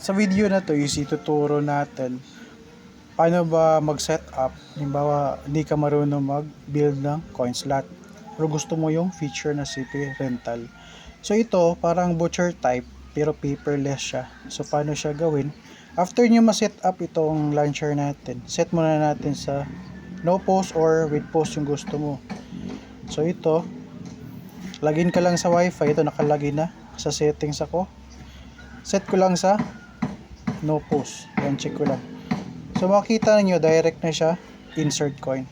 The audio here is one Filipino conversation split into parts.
Sa video na to is ituturo natin paano ba mag-set up. Halimbawa, hindi ka marunong mag-build ng coin slot pero gusto mo yung feature na CP rental. So ito parang butcher type pero paperless siya. So paano siya gawin? After nyo ma-set up itong launcher natin, set muna natin sa no post or with post yung gusto mo. So ito, login ka lang sa wifi. Ito nakalagin na sa settings ako. Set ko lang sa no post. Yan, check ko lang. So makikita niyo direct na siya insert coin.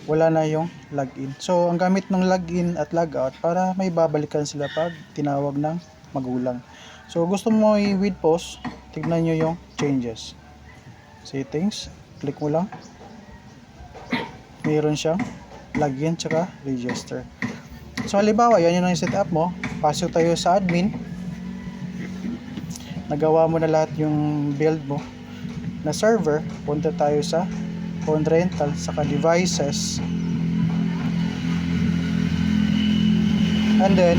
Wala na yung login. So ang gamit ng login at logout para may babalikan sila pag tinawag ng magulang. So gusto mo i-with post, tignan niyo yung changes. Settings, click mo lang. Mayroon siyang login tsaka register. So halimbawa, yan yung setup mo. Pasok tayo sa admin. Nagawa mo na lahat yung build mo na server. Punta tayo sa phone rental, saka devices. And then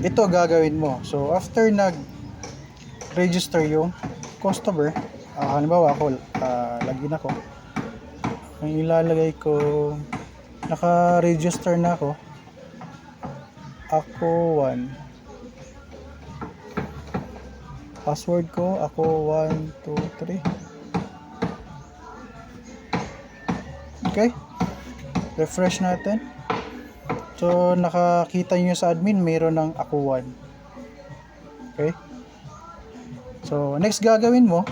ito gagawin mo. So after nag-register yung customer, halimbawa ako, login ako. Ang ilalagay ko, naka-register na ako. Ako 1. Password ko, ako 1, 2, 3. Okay. Refresh natin. So, nakakita nyo sa admin, mayroon ng ako 1. Okay. So, next gagawin mo,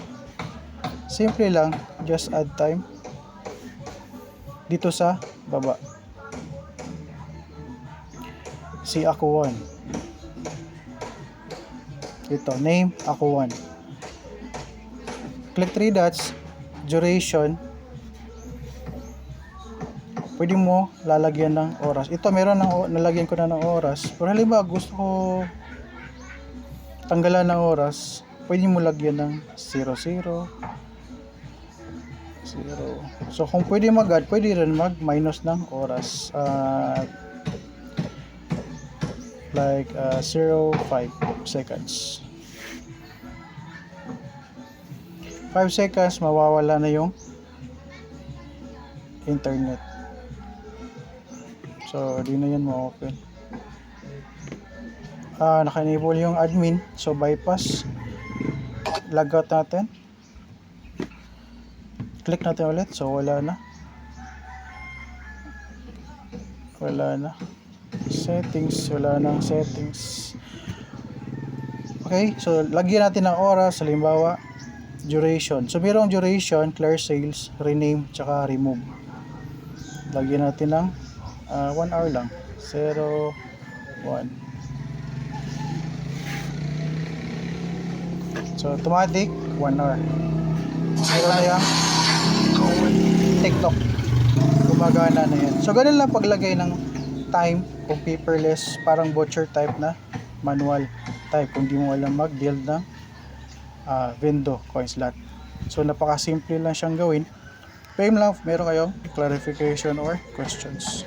simple lang, just add time. Dito sa baba. Si ako 1. Ito, name, ako 1. Click 3 dots, duration. Pwede mo lalagyan ng oras. Ito, meron nalagyan ko na ng oras. Pero halimbawa, gusto ko tanggalan ng oras, pwede mo lagyan ng 00. So, kung pwede mag-add, pwede rin mag-minus ng oras. Like 0.5 seconds. 5 seconds, mawawala na yung internet. So, di na yan ma-open. Naka-enable yung admin. So, bypass. Logout natin. Click natin ulit. So, wala na. Settings. Wala nang settings. Okay. So, lagyan natin ng oras. Halimbawa, duration. So, mayroong duration, clear sales, rename, tsaka remove. Lagyan natin ng 1 hour lang. 0, 1. So, automatic, 1 hour. Meron na yung TikTok. Gumagana na yan. So, ganun lang paglagay ng time kung paperless, parang butcher type na manual type kung di mo alam mag-build ng Vendo coin slot. So, napaka-simple lang siyang gawin. Pay lang, meron kayong clarification or questions.